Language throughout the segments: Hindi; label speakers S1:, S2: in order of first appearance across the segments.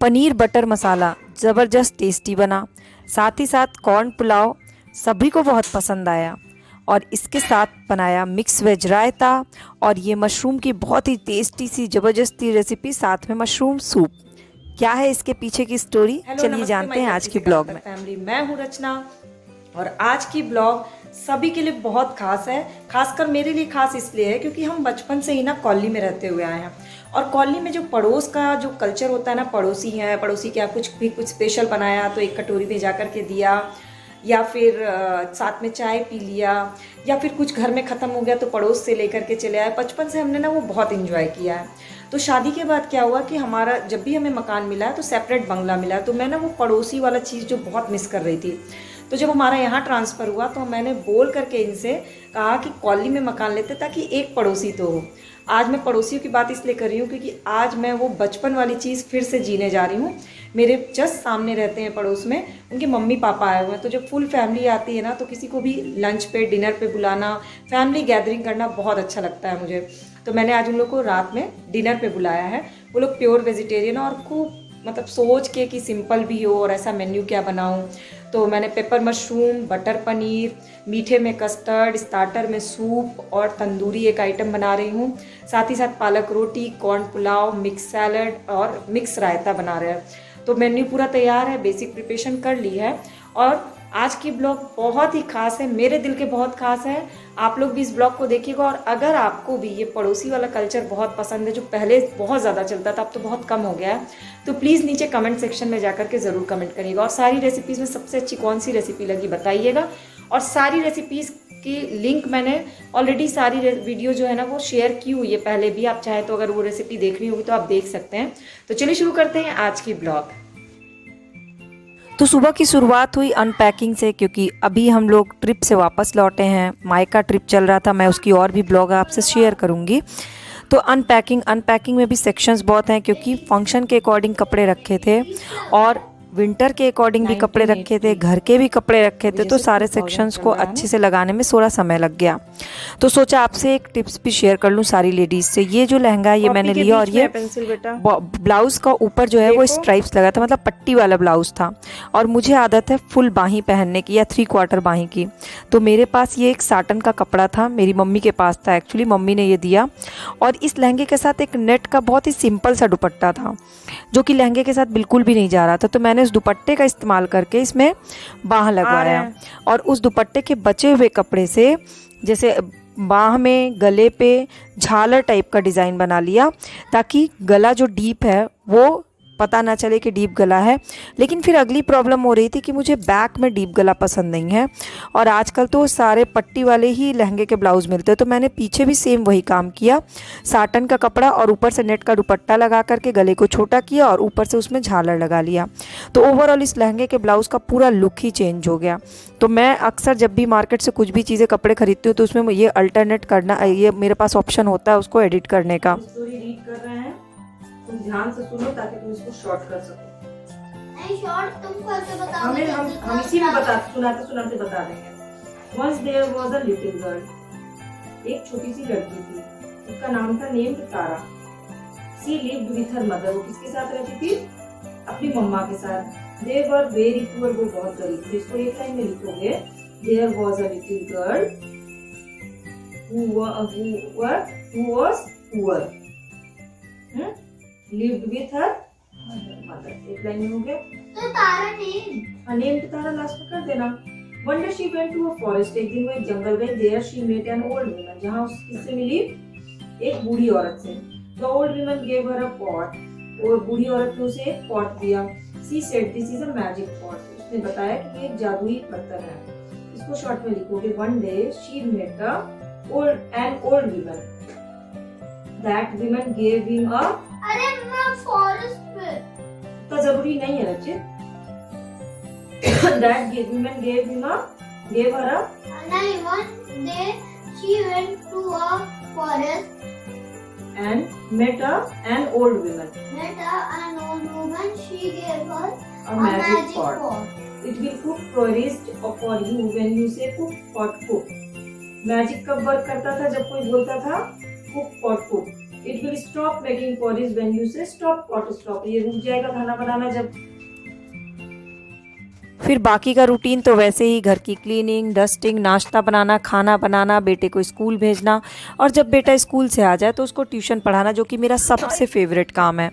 S1: पनीर बटर मसाला ज़बरदस्त टेस्टी बना। साथ ही साथ कॉर्न पुलाव सभी को बहुत पसंद आया। और इसके साथ बनाया मिक्स वेज रायता और ये मशरूम की बहुत ही टेस्टी सी ज़बरदस्ती रेसिपी, साथ में मशरूम सूप। क्या है इसके पीछे की स्टोरी,
S2: हेलो
S1: चलिए
S2: नमस्ते
S1: जानते
S2: माय
S1: हैं आज
S2: गैलेक्सी
S1: की
S2: से
S1: ब्लॉग
S2: तक
S1: में।
S2: फैमिली, मैं हूँ रचना। और आज की ब्लॉग सभी के लिए बहुत खास है। खासकर मेरे लिए खास इसलिए है क्योंकि हम बचपन से ही ना कॉलोनी में रहते हुए आए हैं। और कॉलोनी में जो पड़ोस का जो कल्चर होता है ना, पड़ोसी हैं, पड़ोसी के यहाँ कुछ भी कुछ स्पेशल बनाया तो एक कटोरी में जा कर के दिया, या फिर साथ में चाय पी लिया, या फिर कुछ घर में ख़त्म हो गया तो पड़ोस से लेकर के चले आए। बचपन से हमने ना वो बहुत इन्जॉय किया है। तो शादी के बाद क्या हुआ कि हमारा जब भी हमें मकान मिला है तो सेपरेट बंगला मिला है, तो मैं ना वो पड़ोसी वाला चीज़ जो बहुत मिस कर रही थी। तो जब हमारा यहाँ ट्रांसफ़र हुआ तो मैंने बोल करके इनसे कहा कि कॉलोनी में मकान लेते ताकि एक पड़ोसी तो हो। आज मैं पड़ोसियों की बात इसलिए कर रही हूँ क्योंकि आज मैं वो बचपन वाली चीज़ फिर से जीने जा रही हूँ। मेरे जस्ट सामने रहते हैं पड़ोस में, उनके मम्मी पापा आए हुए हैं। तो जब फुल फैमिली आती है ना तो किसी को भी लंच पे, डिनर पे बुलाना, फैमिली गैदरिंग करना बहुत अच्छा लगता है मुझे। तो मैंने आज उन लोग को रात में डिनर पे बुलाया है। वो लोग प्योर वेजिटेरियन और खूब मतलब सोच के कि सिंपल भी हो और ऐसा मेन्यू क्या बनाऊं। तो मैंने पेपर मशरूम, बटर पनीर, मीठे में कस्टर्ड, स्टार्टर में सूप और तंदूरी एक आइटम बना रही हूँ। साथ ही साथ पालक रोटी, कॉर्न पुलाव, मिक्स सैलड और मिक्स रायता बना रहे हैं। तो मेन्यू पूरा तैयार है, बेसिक प्रिपरेशन कर ली है। और आज की ब्लॉग बहुत ही खास है, मेरे दिल के बहुत खास है। आप लोग भी इस ब्लॉग को देखिएगा। और अगर आपको भी ये पड़ोसी वाला कल्चर बहुत पसंद है, जो पहले बहुत ज़्यादा चलता था, अब तो बहुत कम हो गया है, तो प्लीज़ नीचे कमेंट सेक्शन में जाकर के ज़रूर कमेंट करिएगा। और सारी रेसिपीज़ में सबसे अच्छी कौन सी रेसिपी लगी बताइएगा। और सारी रेसिपीज़ की लिंक मैंने ऑलरेडी सारी वीडियो जो है ना वो शेयर की हुई है पहले भी। आप चाहे तो अगर वो रेसिपी देखनी होगी तो आप देख सकते हैं। तो चलिए शुरू करते हैं आज की ब्लॉग।
S1: तो सुबह की शुरुआत हुई अनपैकिंग से, क्योंकि अभी हम लोग ट्रिप से वापस लौटे हैं। मायका ट्रिप चल रहा था, मैं उसकी और भी ब्लॉग आपसे शेयर करूंगी। तो अनपैकिंग में भी सेक्शंस बहुत हैं, क्योंकि फंक्शन के अकॉर्डिंग कपड़े रखे थे और विंटर के अकॉर्डिंग भी कपड़े रखे थे,
S2: 1980
S1: घर के भी कपड़े रखे
S2: अभी
S1: थे। तो
S2: जैसे
S1: सारे
S2: 2000
S1: सेक्शंस
S2: चल
S1: को
S2: रहा है ना।
S1: अच्छे से लगाने में थोड़ा समय लग गया। तो सोचा आपसे एक टिप्स भी शेयर कर लूँ सारी लेडीज़ से। ये जो लहंगा है ये
S2: कॉपी
S1: मैंने
S2: के
S1: लिया, और
S2: बीच में
S1: ये
S2: है पेंसिल बेटा,
S1: ब्लाउज़ का ऊपर जो है वो
S2: देखो।
S1: स्ट्राइप्स लगा था, मतलब पट्टी वाला ब्लाउज़ था। और मुझे आदत है फुल बाहीं पहनने की या 3/4 बाहीं की। तो मेरे पास ये एक साटन का कपड़ा था, मेरी मम्मी के पास था एक्चुअली, मम्मी ने ये दिया। और इस लहंगे के साथ एक नेट का बहुत ही सिंपल सा दुपट्टा था, जो कि लहंगे के साथ बिल्कुल भी नहीं जा रहा था। तो मैंने उस दुपट्टे का इस्तेमाल करके इसमें बाह
S2: आ रहे
S1: लगवाया।
S2: हैं।
S1: और उस दुपट्टे के बचे हुए कपड़े से जैसे बाह में, गले पे झालर टाइप का डिज़ाइन बना लिया, ताकि गला जो डीप है वो पता ना चले कि डीप गला है। लेकिन फिर अगली प्रॉब्लम हो रही थी कि मुझे बैक में डीप गला पसंद नहीं है, और आजकल तो सारे पट्टी वाले ही लहंगे के ब्लाउज़ मिलते हैं। तो मैंने पीछे भी सेम वही काम किया, साटन का कपड़ा और ऊपर से नेट का दुपट्टा लगा करके गले को छोटा किया और ऊपर से उसमें झालर लगा लिया। तो ओवरऑल इस लहंगे के ब्लाउज़ का पूरा लुक ही चेंज हो गया। तो मैं अक्सर जब भी मार्केट से कुछ भी चीज़ें, कपड़े खरीदती हूँ, तो उसमें ये अल्टरनेट करना, ये मेरे पास ऑप्शन होता है उसको एडिट करने का।
S2: स्टोरी रीड कर रहे हैं, तुम ध्यान से सुनो ताकि तुम इसको शॉर्ट कर सको।
S3: नहीं शॉर्ट तुम करके बताओ।
S2: हम इसी में सुनाते सुनाते बता देंगे। Once there was a little girl, एक छोटी सी लड़की थी, उसका नाम था named Tara. She lived with her mother, वो किसके साथ रहती थी? अपनी मम्मा के साथ। They were very poor, वो बहुत गरीब थे। इसको एक लाइन में लिखोगे, There was a little girl who was poor, lived with her mother। एक लाइन में हो गया।
S3: तो तारा नेम
S2: नेम्ड तारा लास्ट में कर देना। One day she went to a forest, एक दिन वो एक जंगल गई। There she met an old woman, जहाँ उससे मिली एक बूढ़ी औरत से। The old woman gave her a pot, और बूढ़ी औरत ने उसे एक पॉट दिया। She said this is a magic pot, उसने बताया कि ये एक जादुई बर्तन है। इसको शॉर्ट में लिखोगे, One day she met an old woman, that woman gave him a,
S3: अरे मैं फॉरेस्ट पे
S2: तो जरूरी नहीं है रचित। That woman gave her a,
S3: नहीं one day she went to a forest
S2: and met an old woman,
S3: met an old woman, she gave her
S2: a magic pot. It will cook porridge for you when you say cook pot cook. Magic कब वर्क करता था? जब कोई बोलता था cook pot cook. It will stop making porridge when you say stop pot stop, ये रुक जाएगा खाना बनाना जब।
S1: फिर बाकी का रूटीन तो वैसे ही, घर की क्लीनिंग, डस्टिंग, नाश्ता बनाना, खाना बनाना, बेटे को स्कूल भेजना, और जब बेटा स्कूल से आ जाए तो उसको ट्यूशन पढ़ाना, जो कि मेरा सबसे फेवरेट काम है,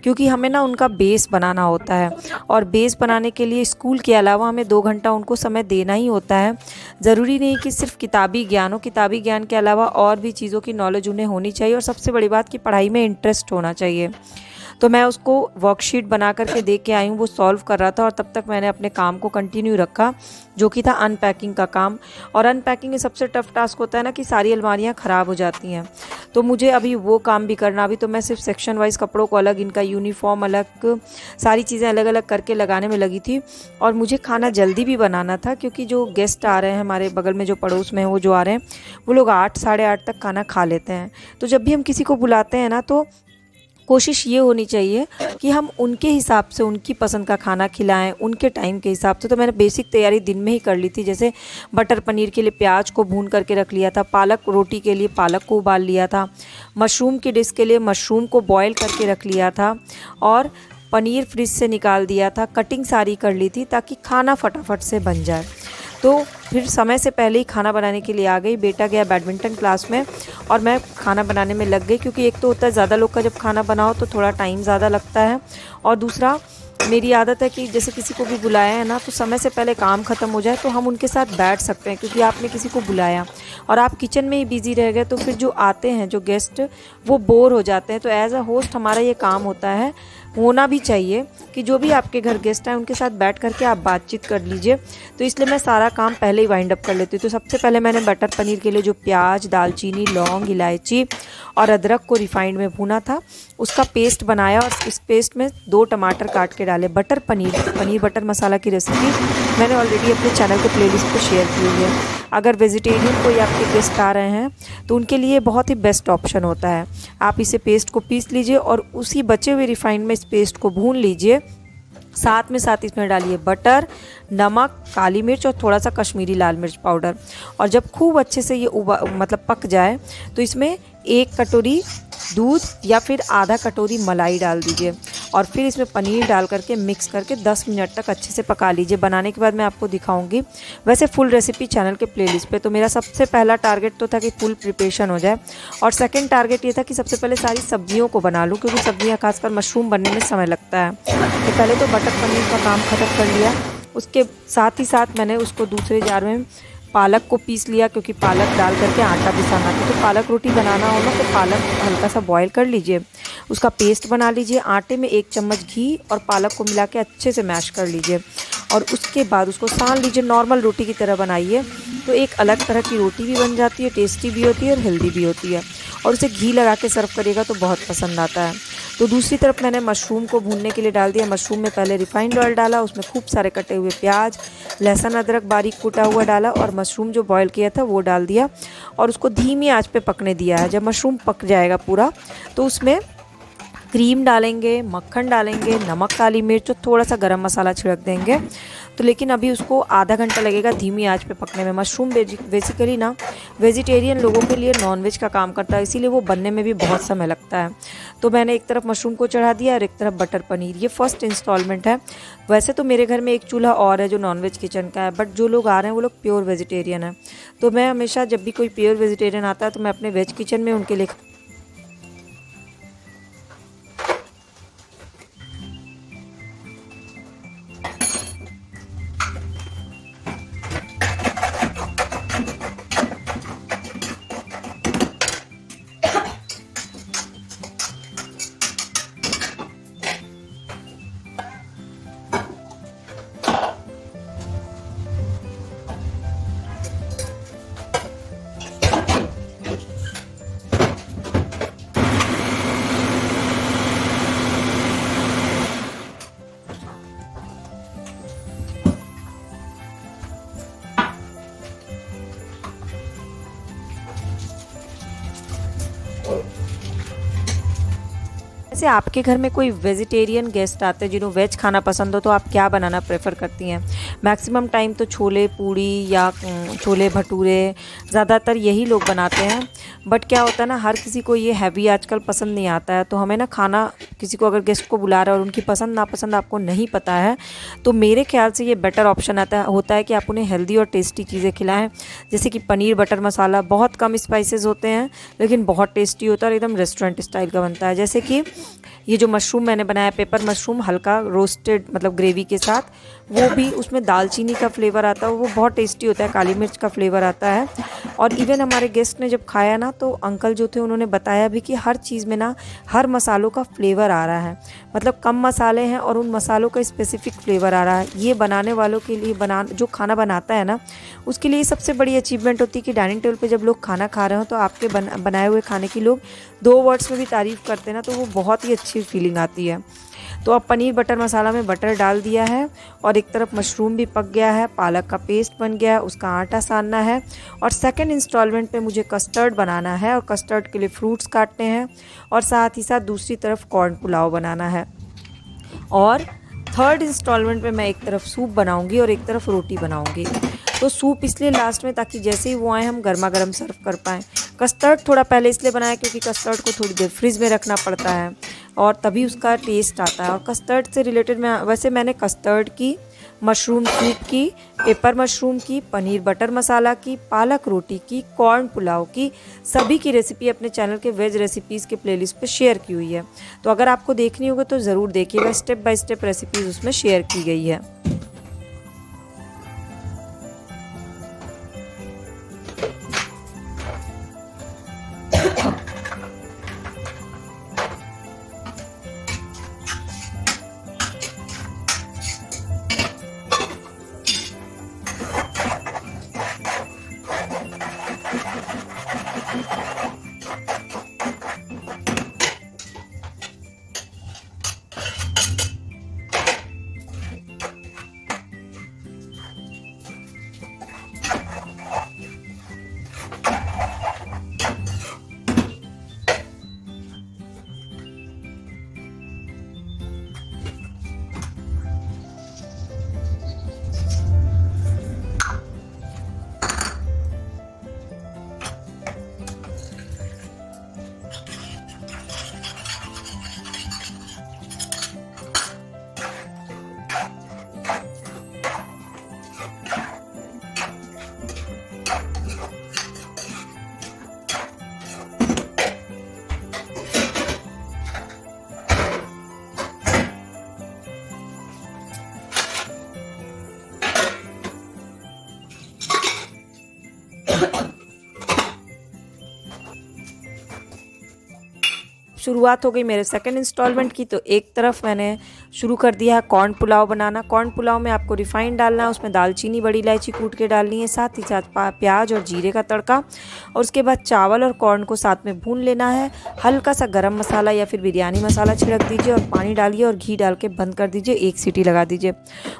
S1: क्योंकि हमें ना उनका बेस बनाना होता है। और बेस बनाने के लिए स्कूल के अलावा हमें 2 घंटा उनको समय देना ही होता है। ज़रूरी नहीं कि सिर्फ किताबी ज्ञान हो, किताबी ज्ञान के अलावा और भी चीज़ों की नॉलेज उन्हें होनी चाहिए, और सबसे बड़ी बात कि पढ़ाई में इंटरेस्ट होना चाहिए। तो मैं उसको वर्कशीट बना करके दे के आई हूँ, वो सॉल्व कर रहा था, और तब तक मैंने अपने काम को कंटिन्यू रखा, जो कि था अनपैकिंग का काम। और अनपैकिंग में सबसे टफ टास्क होता है ना कि सारी अलमारियाँ ख़राब हो जाती हैं, तो मुझे अभी वो काम भी करना। अभी तो मैं सिर्फ सेक्शन वाइज कपड़ों को अलग, इनका यूनिफॉर्म अलग, सारी चीज़ें अलग अलग करके लगाने में लगी थी। और मुझे खाना जल्दी भी बनाना था, क्योंकि जो गेस्ट आ रहे हैं हमारे बगल में, जो पड़ोस में हैं, वो जो आ रहे हैं, वो लोग 8 साढ़े 8 तक खाना खा लेते हैं। तो जब भी हम किसी को बुलाते हैं ना, तो कोशिश ये होनी चाहिए कि हम उनके हिसाब से उनकी पसंद का खाना खिलाएं, उनके टाइम के हिसाब से। तो मैंने बेसिक तैयारी दिन में ही कर ली थी, जैसे बटर पनीर के लिए प्याज को भून करके रख लिया था, पालक रोटी के लिए पालक को उबाल लिया था, मशरूम की डिश के लिए मशरूम को बॉयल करके रख लिया था, और पनीर फ्रिज से निकाल दिया था, कटिंग सारी कर ली थी ताकि खाना फटाफट से बन जाए। तो फिर समय से पहले ही खाना बनाने के लिए आ गई। बेटा गया बैडमिंटन क्लास में और मैं खाना बनाने में लग गई, क्योंकि एक तो होता है ज़्यादा लोग का जब खाना बनाओ तो थोड़ा टाइम ज़्यादा लगता है, और दूसरा मेरी आदत है कि जैसे किसी को भी बुलाया है ना, तो समय से पहले काम ख़त्म हो जाए तो हम उनके साथ बैठ सकते हैं, क्योंकि आपने किसी को बुलाया और आप किचन में ही बिज़ी रह गए तो फिर जो आते हैं जो गेस्ट, वो बोर हो जाते हैं। तो एज अ होस्ट हमारा ये काम होता है, होना भी चाहिए, कि जो भी आपके घर गेस्ट हैं उनके साथ बैठ करके आप बातचीत कर लीजिए। तो इसलिए मैं सारा काम पहले ही वाइंड अप कर लेती हूँ। तो सबसे पहले मैंने बटर पनीर के लिए जो प्याज, दालचीनी, लौंग, इलायची और अदरक को रिफाइंड में भूना था, उसका पेस्ट बनाया, और इस पेस्ट में 2 टमाटर काट के डाले। बटर पनीर बटर मसाला की रेसिपी मैंने ऑलरेडी अपने चैनल के प्लेलिस्ट पे शेयर की हुई है। अगर वेजिटेरियन कोई आपके गेस्ट आ रहे हैं तो उनके लिए बहुत ही बेस्ट ऑप्शन होता है। आप इसे पेस्ट को पीस लीजिए और उसी बचे हुए रिफाइंड में इस पेस्ट को भून लीजिए। साथ इसमें डालिए बटर, नमक, काली मिर्च और थोड़ा सा कश्मीरी लाल मिर्च पाउडर। और जब खूब अच्छे से ये मतलब पक जाए तो इसमें 1 कटोरी दूध या फिर आधा कटोरी मलाई डाल दीजिए, और फिर इसमें पनीर डाल करके मिक्स करके 10 मिनट तक अच्छे से पका लीजिए। बनाने के बाद मैं आपको दिखाऊंगी। वैसे फुल रेसिपी चैनल के प्लेलिस्ट पे। तो मेरा सबसे पहला टारगेट तो था कि फुल प्रिपरेशन हो जाए, और सेकंड टारगेट ये था कि सबसे पहले सारी सब्जियों को बना लूँ, क्योंकि सब्जियाँ खासकर मशरूम बनने में समय लगता है। तो पहले तो बटर पनीर का काम ख़त्म कर लिया। उसके साथ ही साथ मैंने उसको दूसरे जार में पालक को पीस लिया, क्योंकि पालक डाल करके आटा पिसाना था। तो पालक रोटी बनाना हो ना, तो पालक हल्का सा बॉईल कर लीजिए, उसका पेस्ट बना लीजिए। आटे में 1 चम्मच घी और पालक को मिला के अच्छे से मैश कर लीजिए, और उसके बाद उसको सान लीजिए। नॉर्मल रोटी की तरह बनाइए, तो एक अलग तरह की रोटी भी बन जाती है, टेस्टी भी होती है और हेल्दी भी होती है। और उसे घी लगा के सर्व करिएगा तो बहुत पसंद आता है। तो दूसरी तरफ मैंने मशरूम को भूनने के लिए डाल दिया। मशरूम में पहले रिफाइंड ऑयल डाला, उसमें खूब सारे कटे हुए प्याज, लहसुन, अदरक बारीक कूटा हुआ डाला, और मशरूम जो बॉईल किया था वो डाल दिया, और उसको धीमी आंच पे पकने दिया है। जब मशरूम पक जाएगा पूरा, तो उसमें क्रीम डालेंगे, मक्खन डालेंगे, नमक, काली मिर्च और थोड़ा सा गरम मसाला छिड़क देंगे। तो लेकिन अभी उसको आधा घंटा लगेगा धीमी आंच पे पकने में। मशरूम बेसिकली ना वेजिटेरियन लोगों के लिए नॉनवेज का काम करता है, इसीलिए वो बनने में भी बहुत समय लगता है। तो मैंने एक तरफ मशरूम को चढ़ा दिया और एक तरफ बटर पनीर। ये फर्स्ट इंस्टॉलमेंट है। वैसे तो मेरे घर में एक चूल्हा और है जो नॉनवेज किचन का है, बट जो लोग आ रहे हैं वो लोग प्योर वेजिटेरियन है। तो मैं हमेशा जब भी कोई प्योर वेजिटेरियन आता है तो मैं अपने वेज किचन में उनके लिए जैसे आपके घर में कोई वेजिटेरियन गेस्ट आते हैं जिन्हें वेज खाना पसंद हो, तो आप क्या बनाना प्रेफर करती हैं? मैक्सिमम टाइम तो छोले पूड़ी या छोले भटूरे ज़्यादातर यही लोग बनाते हैं। बट क्या होता है ना, हर किसी को ये हैवी आजकल पसंद नहीं आता है। तो हमें ना खाना, किसी को अगर गेस्ट को बुला रहा है और उनकी पसंद नापसंद आपको नहीं पता है, तो मेरे ख्याल से ये बेटर ऑप्शन होता है कि आप उन्हें हेल्दी और टेस्टी चीज़ें खिलाएं। जैसे कि पनीर बटर मसाला, बहुत कम स्पाइसेस होते हैं लेकिन बहुत टेस्टी होता है और एकदम रेस्टोरेंट स्टाइल का बनता है। जैसे कि ये जो मशरूम मैंने बनाया, पेपर मशरूम, हल्का रोस्टेड मतलब ग्रेवी के साथ, वो भी उसमें दालचीनी का फ्लेवर आता है, वो बहुत टेस्टी होता है, काली मिर्च का फ्लेवर आता है। और इवन हमारे गेस्ट ने जब खाया ना, तो अंकल जो थे उन्होंने बताया भी कि हर चीज़ में ना हर मसालों का फ्लेवर आ रहा है, मतलब कम मसाले हैं और उन मसालों का स्पेसिफिक फ्लेवर आ रहा है। ये बनाने वालों के लिए, जो खाना बनाता है ना, उसके लिए सबसे बड़ी अचीवमेंट होती है कि डाइनिंग टेबल पे जब लोग खाना खा रहे हो तो आपके बनाए हुए खाने की लोग 2 वर्ड्स में भी तारीफ़ करते हैं ना, तो वो बहुत ही अच्छी फीलिंग आती है। तो अब पनीर बटर मसाला में बटर डाल दिया है और एक तरफ मशरूम भी पक गया है, पालक का पेस्ट बन गया है, उसका आटा सानना है। और सेकंड इंस्टॉलमेंट पे मुझे कस्टर्ड बनाना है और कस्टर्ड के लिए फ्रूट्स काटने हैं और साथ ही साथ दूसरी तरफ कॉर्न पुलाव बनाना है। और थर्ड इंस्टॉलमेंट पे मैं एक तरफ सूप बनाऊंगी और एक तरफ रोटी बनाऊंगी। तो सूप इसलिए लास्ट में, ताकि जैसे ही वो आए हम गर्मा गर्म सर्व कर पाएँ। कस्टर्ड थोड़ा पहले इसलिए बनाया क्योंकि कस्टर्ड को थोड़ी देर फ्रिज में रखना पड़ता है और तभी उसका टेस्ट आता है। और कस्टर्ड से रिलेटेड मैंने कस्टर्ड की, मशरूम सूप की, पेपर मशरूम की, पनीर बटर मसाला की, पालक रोटी की, कॉर्न पुलाव की, सभी की रेसिपी अपने चैनल के वेज रेसिपीज़ के प्लेलिस्ट पे शेयर की हुई है। तो अगर आपको देखनी होगी तो ज़रूर देखिएगा, स्टेप बाय स्टेप रेसिपीज़ उसमें शेयर की गई है। शुरुआत हो गई मेरे सेकंड इंस्टॉलमेंट की। तो एक तरफ मैंने शुरू कर दिया है कॉर्न पुलाव बनाना। कॉर्न पुलाव में आपको रिफाइंड डालना है, उसमें दालचीनी बड़ी इलायची कूट के डालनी है, साथ ही साथ प्याज और जीरे का तड़का, और उसके बाद चावल और कॉर्न को साथ में भून लेना है। हल्का सा गरम मसाला या फिर बिरयानी मसाला छिड़क दीजिए और पानी डालिए और घी डाल के बंद कर दीजिए, 1 सीटी लगा दीजिए।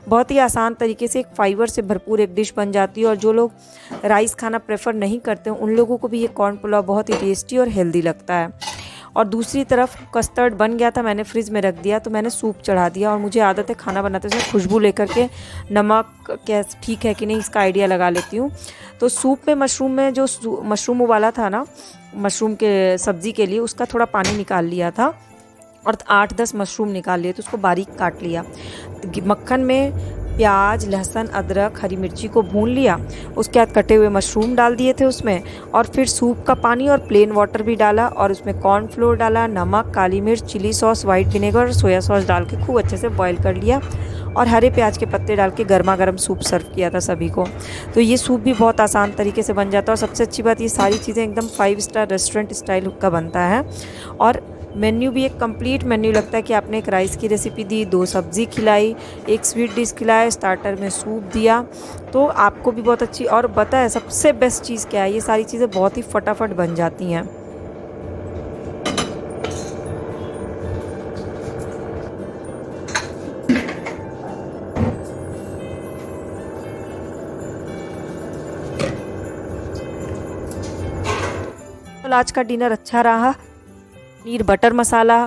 S1: बहुत ही आसान तरीके से एक फाइबर से भरपूर एक डिश बन जाती है और जो लोग राइस खाना प्रेफर नहीं करते उन लोगों को भी ये कॉर्न पुलाव बहुत ही टेस्टी और हेल्दी लगता है। और दूसरी तरफ कस्टर्ड बन गया था, मैंने फ्रिज में रख दिया, तो मैंने सूप चढ़ा दिया। और मुझे आदत है खाना बनाते समय खुशबू लेकर के नमक क्या ठीक है कि नहीं इसका आइडिया लगा लेती हूँ। तो सूप में जो मशरूम उबाला था ना मशरूम के सब्ज़ी के लिए, उसका थोड़ा पानी निकाल लिया था और 8-10 मशरूम निकाल लिए, तो उसको बारीक काट लिया। मक्खन में प्याज, लहसुन, अदरक, हरी मिर्ची को भून लिया, उसके बाद कटे हुए मशरूम डाल दिए थे उसमें, और फिर सूप का पानी और प्लेन वाटर भी डाला और उसमें कॉर्नफ्लोर डाला, नमक, काली मिर्च, चिली सॉस, वाइट विनेगर और सोया सॉस डाल के खूब अच्छे से बॉईल कर लिया और हरे प्याज के पत्ते डाल के गर्मा गर्म सूप सर्व किया था सभी को। तो ये सूप भी बहुत आसान तरीके से बन जाता है और सबसे अच्छी बात ये सारी चीज़ें एकदम 5 स्टार रेस्टोरेंट स्टाइल का बनता है। और मेन्यू भी एक कंप्लीट मेन्यू लगता है कि आपने एक राइस की रेसिपी दी, 2 सब्ज़ी खिलाई, 1 स्वीट डिश खिलाए, स्टार्टर में सूप दिया, तो आपको भी बहुत अच्छी। और पता है सबसे बेस्ट चीज़ क्या है, ये सारी चीज़ें बहुत ही फटाफट बन जाती हैं। आज का डिनर अच्छा रहा। पनीर बटर मसाला,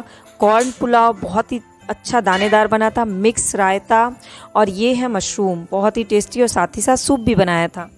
S1: कॉर्न पुलाव बहुत ही अच्छा दानेदार बना था, मिक्स रायता, और ये है मशरूम, बहुत ही टेस्टी, और साथ ही साथ सूप भी बनाया था।